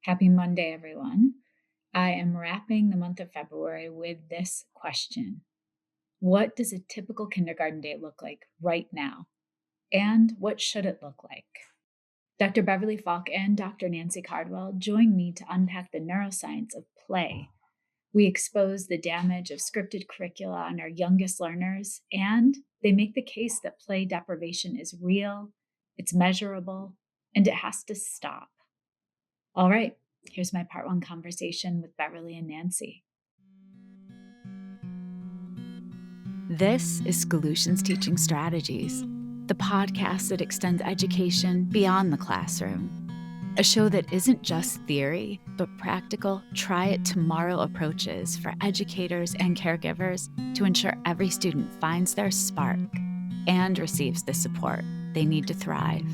Happy Monday, everyone. I am wrapping the month of February with this question. What does a typical kindergarten day look like right now? And what should it look like? Dr. Beverly Falk and Dr. Nancy Cardwell join me to unpack the neuroscience of play. We expose the damage of scripted curricula on our youngest learners, and they make the case that play deprivation is real, it's measurable, and it has to stop. All right, here's my part one conversation with Beverly and Nancy. This is Schoolutions Teaching Strategies, the podcast that extends education beyond the classroom. A show that isn't just theory, but practical, try-it-tomorrow approaches for educators and caregivers to ensure every student finds their spark and receives the support they need to thrive.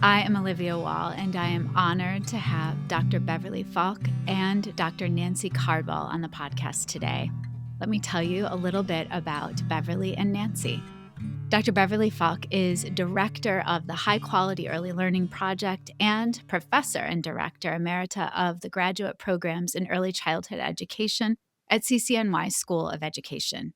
I am Olivia Wall, and I am honored to have Dr. Beverly Falk and Dr. Nancy Cardwell on the podcast today. Let me tell you a little bit about Beverly and Nancy. Dr. Beverly Falk is director of the High Quality Early Learning Project and professor and director emerita of the graduate programs in early childhood education at CCNY School of Education.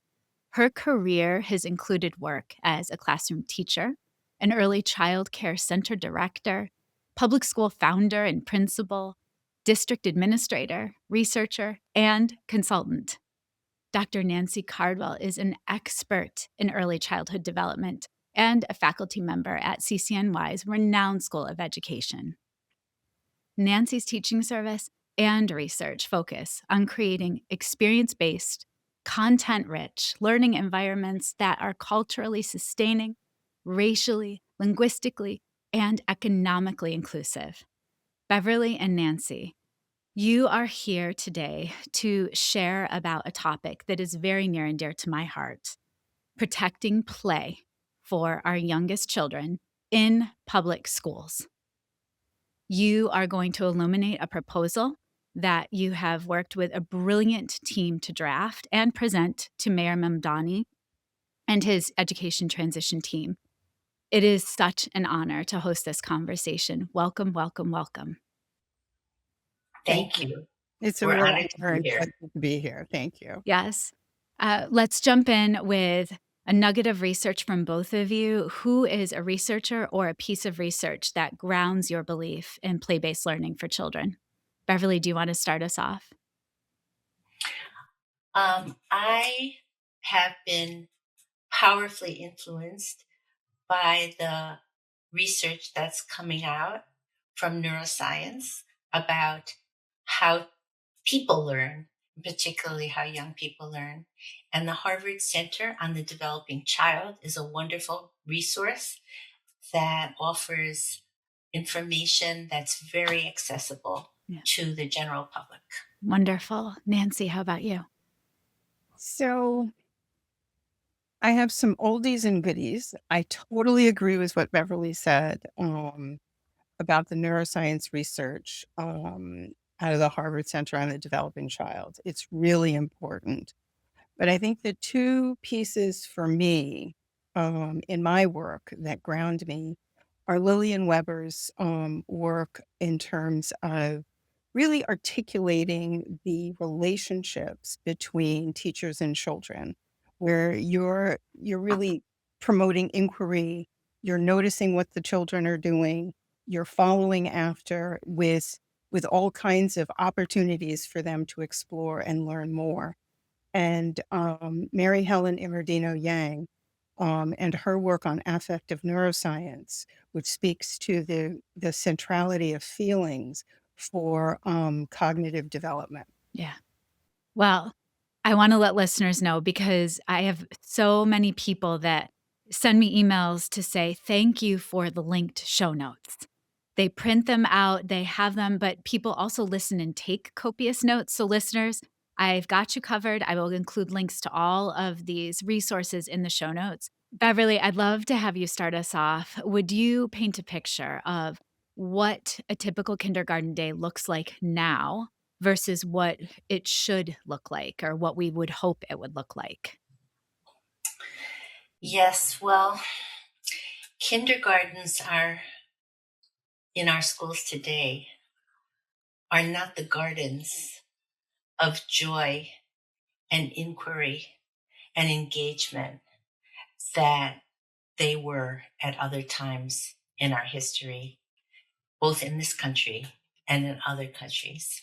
Her career has included work as a classroom teacher, an early child care center director, public school founder and principal, district administrator, researcher, and consultant. Dr. Nancy Cardwell is an expert in early childhood development and a faculty member at CCNY's renowned School of Education. Nancy's teaching service and research focus on creating experience-based, content-rich learning environments that are culturally sustaining, racially, linguistically, and economically inclusive. Beverly and Nancy, you are here today to share about a topic that is very near and dear to my heart: protecting play for our youngest children in public schools. You are going to illuminate a proposal that you have worked with a brilliant team to draft and present to Mayor Mamdani and his education transition team. It is such an honor to host this conversation. Welcome, welcome, welcome. Thank you. It's a We're real honored honor to be here. and pleasure to be here. Thank you. Yes. Let's jump in with a nugget of research from both of you. Who is a researcher or a piece of research that grounds your belief in play-based learning for children? Beverly, do you want to start us off? I have been powerfully influenced by the research that's coming out from neuroscience about how people learn, particularly how young people learn. And the Harvard Center on the Developing Child is a wonderful resource that offers information that's very accessible to the general public. Wonderful. Nancy, how about you? So I have some oldies and goodies. I totally agree with what Beverly said about the neuroscience research out of the Harvard Center on the Developing Child. It's really important. But I think the two pieces for me in my work that ground me are Lillian Weber's work in terms of really articulating the relationships between teachers and children, where you're really promoting inquiry, you're noticing what the children are doing, you're following after with all kinds of opportunities for them to explore and learn more. And Mary Helen Immerdino Yang and her work on affective neuroscience, which speaks to the centrality of feelings for cognitive development. Yeah. Well, I want to let listeners know, because I have so many people that send me emails to say thank you for the linked show notes. They print them out, they have them, but people also listen and take copious notes. So listeners, I've got you covered. I will include links to all of these resources in the show notes. Beverly, I'd love to have you start us off. Would you paint a picture of what a typical kindergarten day looks like now versus what it should look like, or what we would hope it would look like? Yes, well, kindergartens are in our schools today are not the gardens of joy and inquiry and engagement that they were at other times in our history, both in this country and in other countries.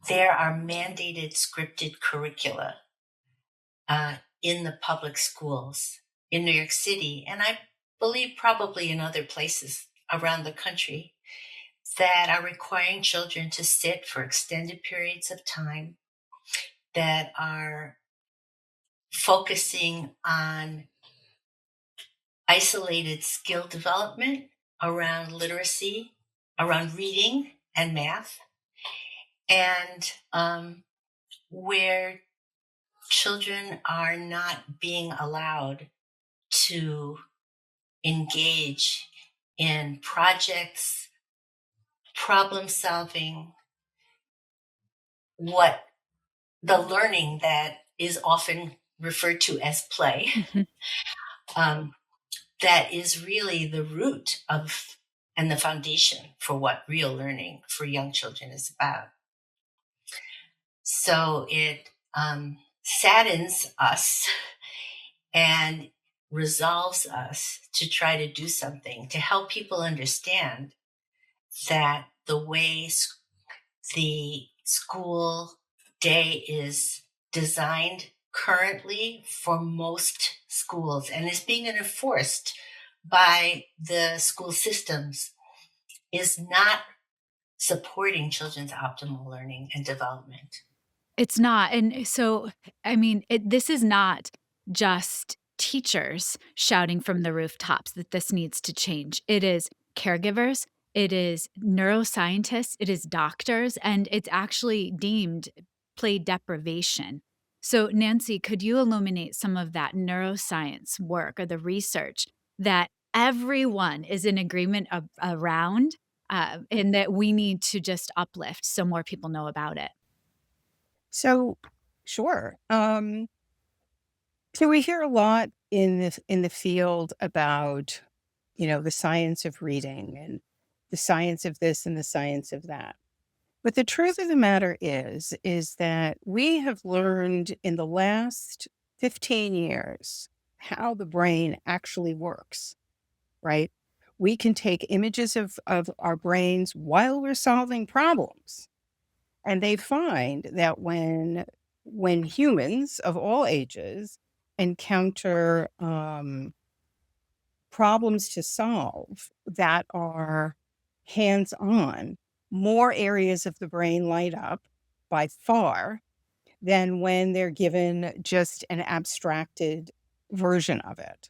There are mandated scripted curricula in the public schools in New York City, and I believe probably in other places around the country, that are requiring children to sit for extended periods of time, that are focusing on isolated skill development around literacy, around reading and math, and where children are not being allowed to engage in projects, problem solving, what the learning that is often referred to as play, that is really the root of and the foundation for what real learning for young children is about. So it saddens us and resolves us to try to do something to help people understand that the way the school day is designed currently for most schools and is being enforced by the school systems is not supporting children's optimal learning and development. It's not. And so, I mean, this is not just teachers shouting from the rooftops that this needs to change. It is caregivers, it is neuroscientists, it is doctors, and it's actually deemed play deprivation. So, Nancy, could you illuminate some of that neuroscience work or the research that everyone is in agreement around, and that we need to just uplift so more people know about it? So, sure. So we hear a lot in the field about, the science of reading and the science of this and the science of that. But the truth of the matter is that we have learned in the last 15 years how the brain actually works, right? We can take images of our brains while we're solving problems. And they find that when humans of all ages encounter problems to solve that are hands-on, more areas of the brain light up by far than when they're given just an abstracted version of it.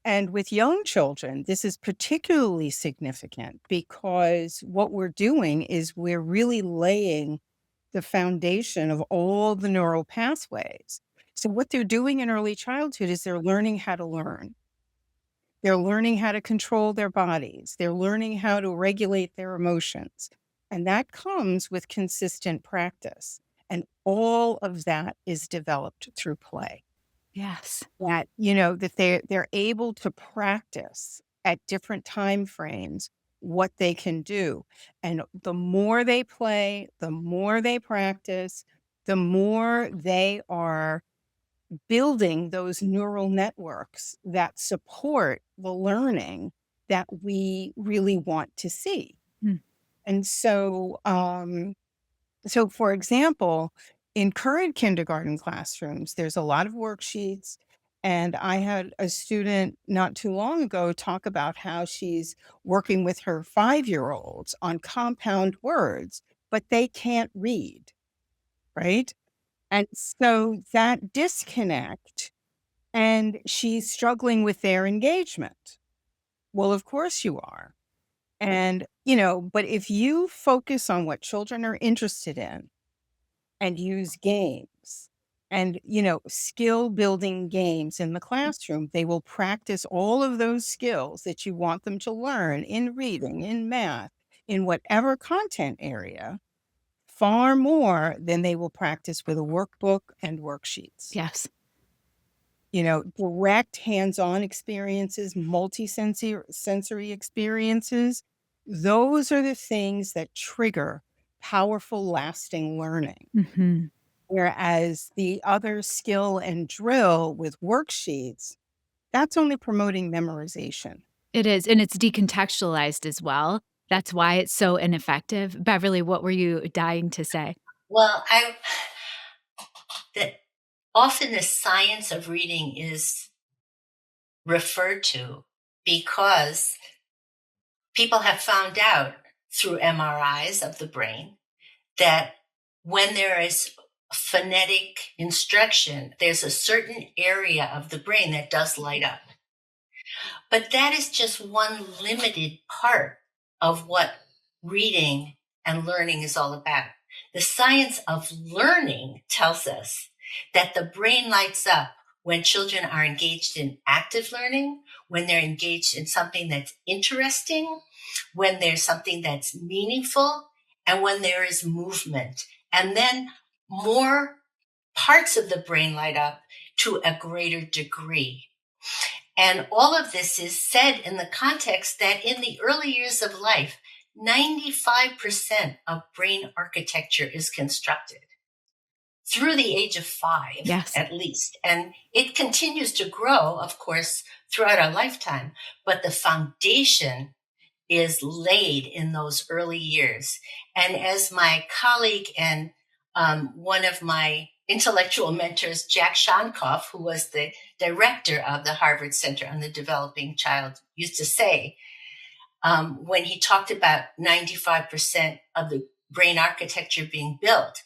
And with young children, this is particularly significant because what we're doing is we're really laying the foundation of all the neural pathways. So what they're doing in early childhood is they're learning how to learn. They're learning how to control their bodies. They're learning how to regulate their emotions. And that comes with consistent practice. And all of that is developed through play. Yes. That, that they're able to practice at different time frames what they can do. And the more they play, the more they practice, the more they are building those neural networks that support the learning that we really want to see. Mm. And so, so for example, in current kindergarten classrooms, there's a lot of worksheets. And I had a student not too long ago talk about how she's working with her 5-year-olds on compound words, but they can't read, right? And so that disconnect, and she's struggling with their engagement. Well, of course you are. And, but if you focus on what children are interested in and use games and, skill building games in the classroom, they will practice all of those skills that you want them to learn in reading, in math, in whatever content area, far more than they will practice with a workbook and worksheets. Yes. direct hands-on experiences, multi-sensory experiences. Those are the things that trigger powerful, lasting learning. Mm-hmm. Whereas the other skill and drill with worksheets, that's only promoting memorization. It is, and it's decontextualized as well. That's why it's so ineffective. Beverly, what were you dying to say? Well, that often the science of reading is referred to because people have found out through MRIs of the brain that when there is phonetic instruction, there's a certain area of the brain that does light up. But that is just one limited part of what reading and learning is all about. The science of learning tells us that the brain lights up when children are engaged in active learning, when they're engaged in something that's interesting, when there's something that's meaningful, and when there is movement. And then more parts of the brain light up to a greater degree. And all of this is said in the context that in the early years of life, 95% of brain architecture is constructed through the age of 5, Yes. at least. And it continues to grow, of course, throughout our lifetime. But the foundation is laid in those early years. And as my colleague and one of my intellectual mentors, Jack Shonkoff, who was the director of the Harvard Center on the Developing Child, used to say, when he talked about 95% of the brain architecture being built,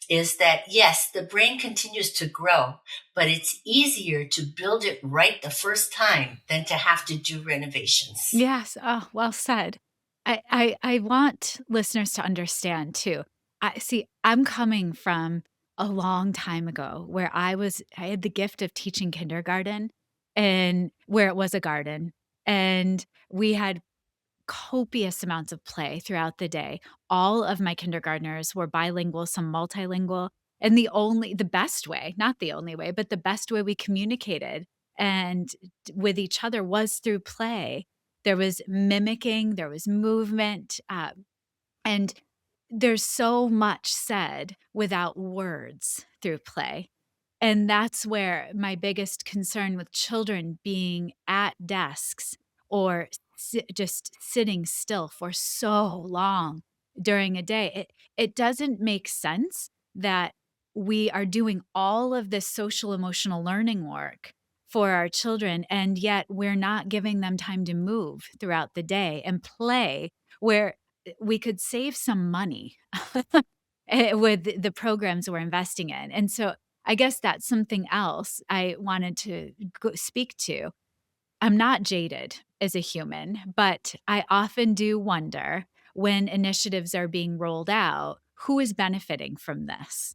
is that, yes, the brain continues to grow, but it's easier to build it right the first time than to have to do renovations. Yes. Oh, well said. I want listeners to understand too. I'm coming from a long time ago where I had the gift of teaching kindergarten, and where it was a garden, and we had copious amounts of play throughout the day. All of my kindergartners were bilingual, some multilingual, and the best way, not the only way, but the best way we communicated and with each other was through play. There was mimicking, there was movement, and there's so much said without words through play. And that's where my biggest concern with children being at desks or just sitting still for so long during a day, it doesn't make sense that we are doing all of this social emotional learning work for our children, and yet we're not giving them time to move throughout the day and play, where we could save some money with the programs we're investing in. And so I guess that's something else I wanted to speak to. I'm not jaded as a human, but I often do wonder when initiatives are being rolled out, who is benefiting from this?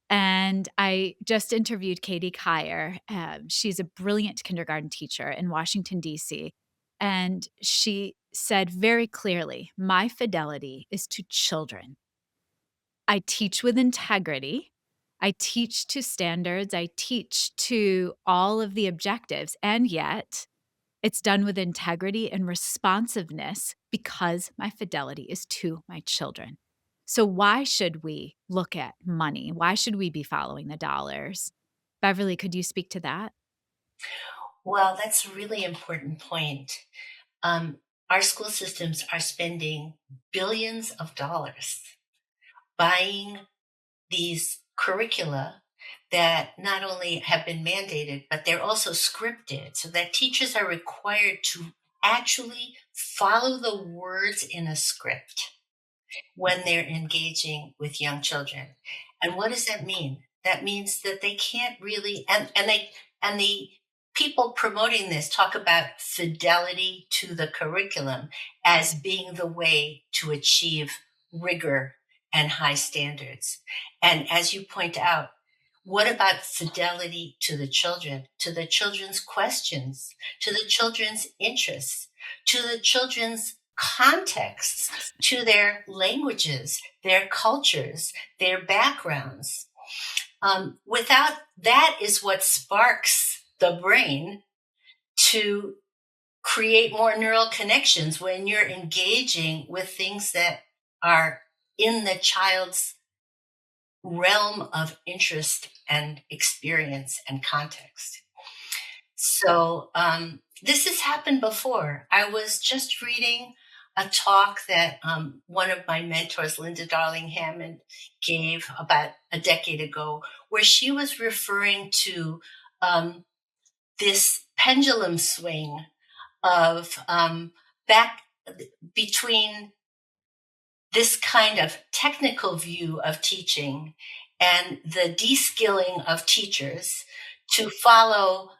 And I just interviewed Katie Kyer. She's a brilliant kindergarten teacher in Washington, D.C. And she said very clearly, my fidelity is to children. I teach with integrity. I teach to standards. I teach to all of the objectives. And yet, it's done with integrity and responsiveness because my fidelity is to my children. So, why should we look at money? Why should we be following the dollars? Beverly, could you speak to that? Well, that's a really important point. Our school systems are spending billions of dollars buying these curricula that not only have been mandated, but they're also scripted so that teachers are required to actually follow the words in a script when they're engaging with young children. And what does that mean? That means that they can't really, and the people promoting this talk about fidelity to the curriculum as being the way to achieve rigor and high standards. And as you point out, what about fidelity to the children, to the children's questions, to the children's interests, to the children's contexts, to their languages, their cultures, their backgrounds? Without that is what sparks the brain to create more neural connections when you're engaging with things that are in the child's realm of interest and experience and context. So this has happened before. I was just reading a talk that one of my mentors, Linda Darling Hammond, gave about a decade ago, where she was referring to this pendulum swing of back between this kind of technical view of teaching and the de-skilling of teachers to follow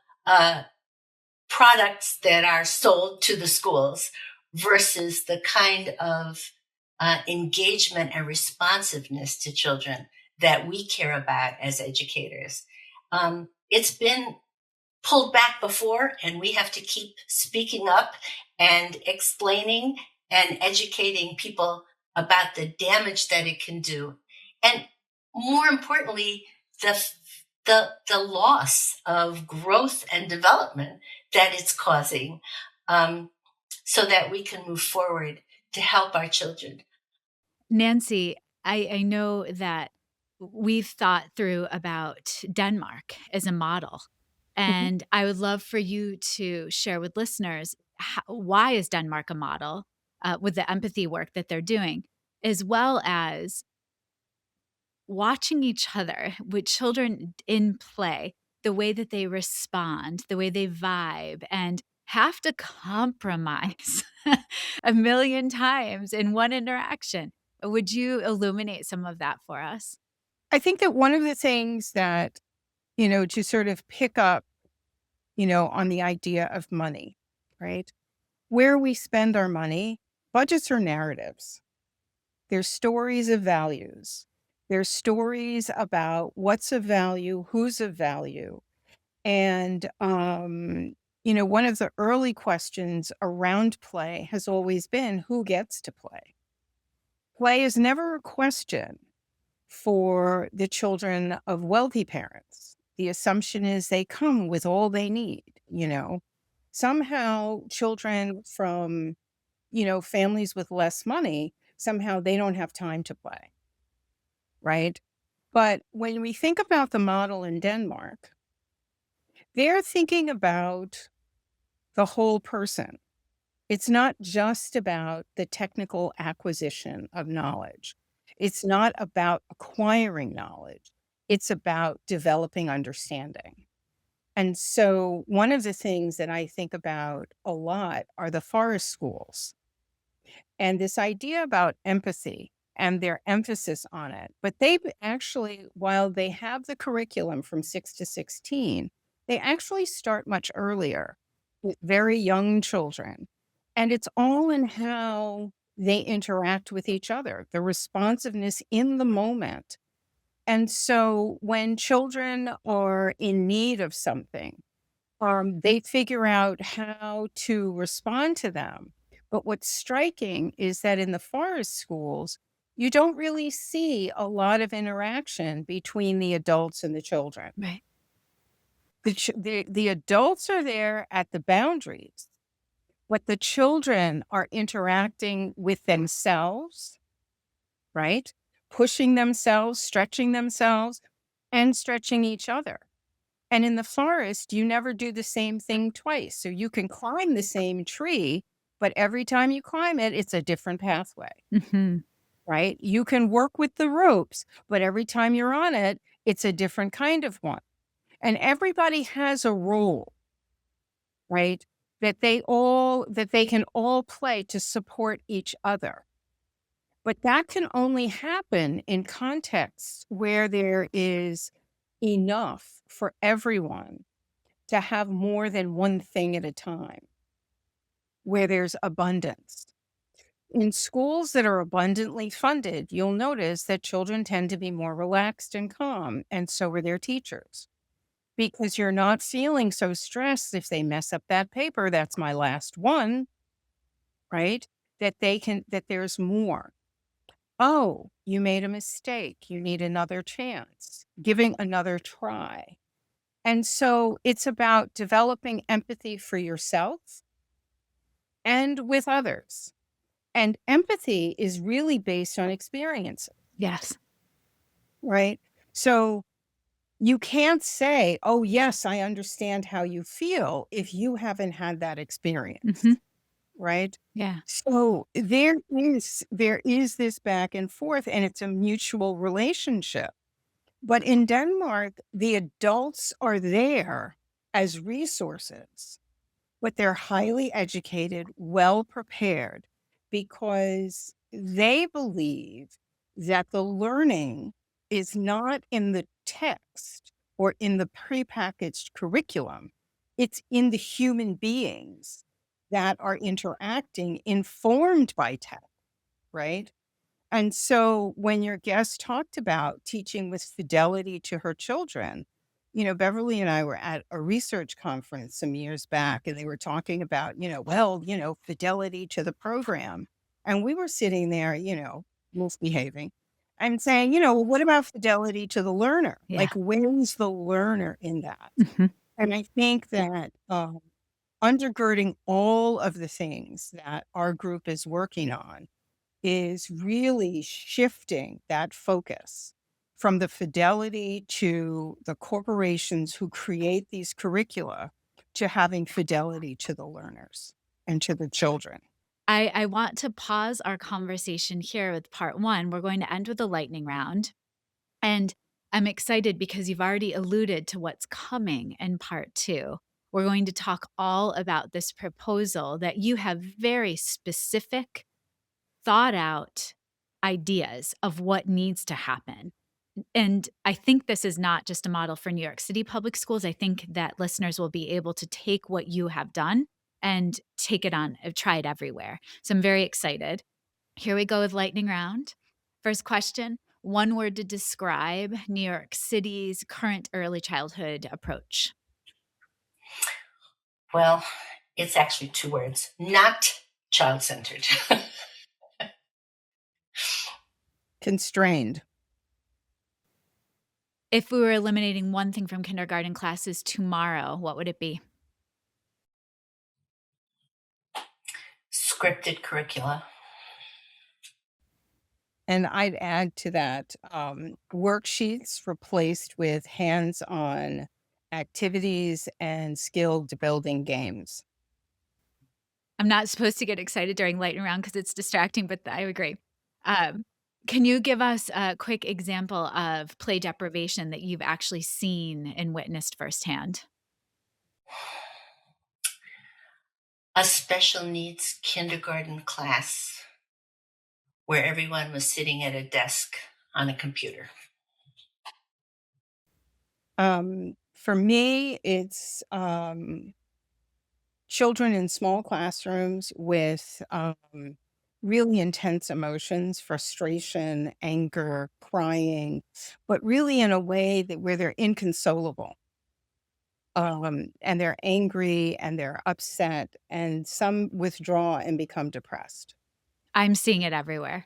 products that are sold to the schools versus the kind of engagement and responsiveness to children that we care about as educators. It's been pulled back before, and we have to keep speaking up and explaining and educating people about the damage that it can do. And more importantly, the loss of growth and development that it's causing, so that we can move forward to help our children. Nancy, I know that we've thought through about Denmark as a model, and I would love for you to share with listeners why is Denmark a model with the empathy work that they're doing, as well as watching each other with children in play, the way that they respond, the way they vibe, and have to compromise a million times in one interaction. Would you illuminate some of that for us? I think that one of the things that, to sort of pick up, on the idea of money, right? Where we spend our money, budgets are narratives. There's stories of values. There's stories about what's of value, who's of value. And, one of the early questions around play has always been who gets to play? Play is never a question for the children of wealthy parents. The assumption is they come with all they need. Somehow children from, families with less money, somehow they don't have time to play, right? But when we think about the model in Denmark, they're thinking about the whole person. It's not just about the technical acquisition of knowledge. It's not about acquiring knowledge. It's about developing understanding. And so one of the things that I think about a lot are the forest schools and this idea about empathy and their emphasis on it. But they actually, while they have the curriculum from 6 to 16, they actually start much earlier with very young children. And it's all in how they interact with each other, the responsiveness in the moment. And so when children are in need of something, they figure out how to respond to them. But what's striking is that in the forest schools, you don't really see a lot of interaction between the adults and the children. Right. The adults are there at the boundaries, but the children are interacting with themselves, right? Pushing themselves, and stretching each other. And in the forest, you never do the same thing twice. So you can climb the same tree, but every time you climb it, it's a different pathway, Mm-hmm. right? You can work with the ropes, but every time you're on it, it's a different kind of one. And everybody has a role, right? That they can all play to support each other. But that can only happen in contexts where there is enough for everyone to have more than one thing at a time, where there's abundance. In schools that are abundantly funded, you'll notice that children tend to be more relaxed and calm, and so are their teachers. Because you're not feeling so stressed if they mess up that paper, that's my last one, right? That there's more. Oh, you made a mistake. You need another chance. Giving another try. And so it's about developing empathy for yourself and with others. And empathy is really based on experience, Yes. right? So you can't say, oh, yes, I understand how you feel if you haven't had that Hmm. experience, right? Yeah. So there is this back and forth, and it's a mutual relationship. But in Denmark, the adults are there as resources, but they're highly educated, well prepared, because they believe that the learning is not in the text or in the prepackaged curriculum, it's in the human beings that are interacting, informed by tech, right? And so when your guest talked about teaching with fidelity to her children, Beverly and I were at a research conference some years back, and they were talking about, fidelity to the program. And we were sitting there, misbehaving and saying, well, what about fidelity to the learner? Yeah. Like, where's the learner in that? Hmm. And I think that undergirding all of the things that our group is working on is really shifting that focus from the fidelity to the corporations who create these curricula to having fidelity to the learners and to the children. I want to pause our conversation here with part one. We're going to end with a lightning round. And I'm excited because you've already alluded to what's coming in part two. We're going to talk all about this proposal that you have very specific, thought out ideas of what needs to happen. And I think this is not just a model for New York City public schools. I think that listeners will be able to take what you have done and take it on, try it everywhere. So I'm very excited. Here we go with lightning round. First question, one word to describe New York City's current early childhood approach. Well, it's actually 2 words, not child-centered. Constrained. If we were eliminating one thing from kindergarten classes tomorrow, what would it be? Scripted curricula. And I'd add to that worksheets replaced with hands on activities and skill building games. I'm not supposed to get excited during lightning round because it's distracting, but I agree. Um, can you give us a quick example of play deprivation that you've actually seen and witnessed firsthand? A special needs kindergarten class where everyone was sitting at a desk on a computer. For me, it's children in small classrooms with really intense emotions, frustration, anger, crying, but really in a way that where they're inconsolable. And they're angry and they're upset, and some withdraw and become depressed. I'm seeing it everywhere.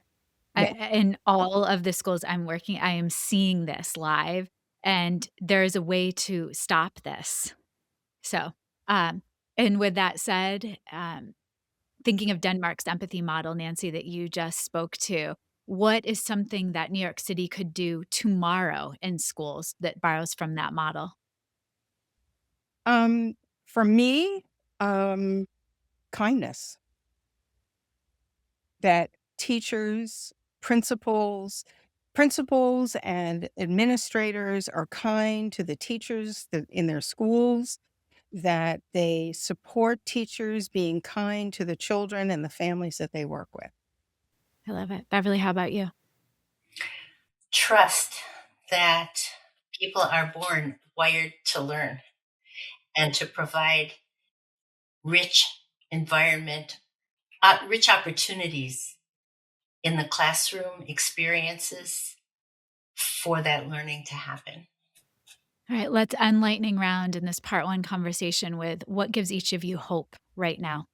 Yeah. In all of the schools I'm working, I am seeing this live, and there is a way to stop this. So, um, and with that said, thinking of Denmark's empathy model, Nancy, that you just spoke to, what is something that New York City could do tomorrow in schools that borrows from that model? For me, um, kindness. That teachers, principals and administrators are kind to the teachers in their schools, that they support teachers being kind to the children and the families that they work with. I love it. Beverly, how about you? Trust that people are born wired to learn and to provide rich environment, rich opportunities in the classroom experiences for that learning to happen. All right, let's end lightning round in this part one conversation with what gives each of you hope right now?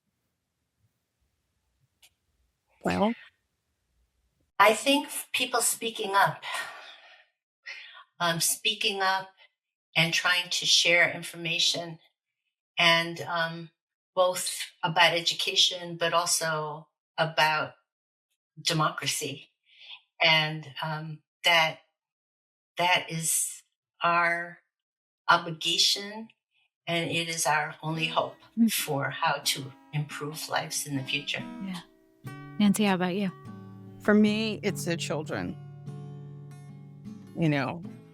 Well, I think people speaking up and trying to share information, and both about education, but also about democracy. And that is our obligation, and it is our only hope for how to improve lives in the future. Yeah. Nancy, how about you? For me, it's the children.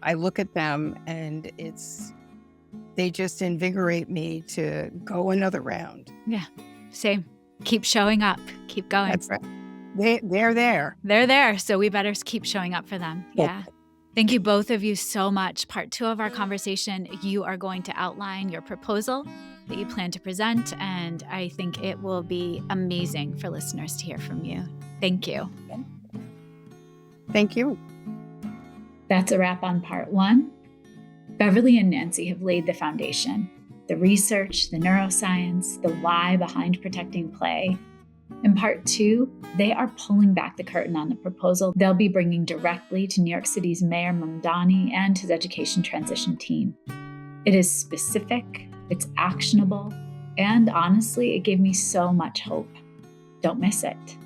I look at them and they just invigorate me to go another round. Yeah, same. Keep showing up. Keep going. That's right. They're there. They're there, so we better keep showing up for them. Yeah. Thank you, both of you, so much. Part 2 of our conversation, you are going to outline your proposal that you plan to present, and I think it will be amazing for listeners to hear from you. Thank you. Thank you. That's a wrap on part 1. Beverly and Nancy have laid the foundation, the research, the neuroscience, the why behind protecting play. In part 2, they are pulling back the curtain on the proposal they'll be bringing directly to New York City's Mayor Mamdani and his education transition team. It is specific, it's actionable, and honestly, it gave me so much hope. Don't miss it.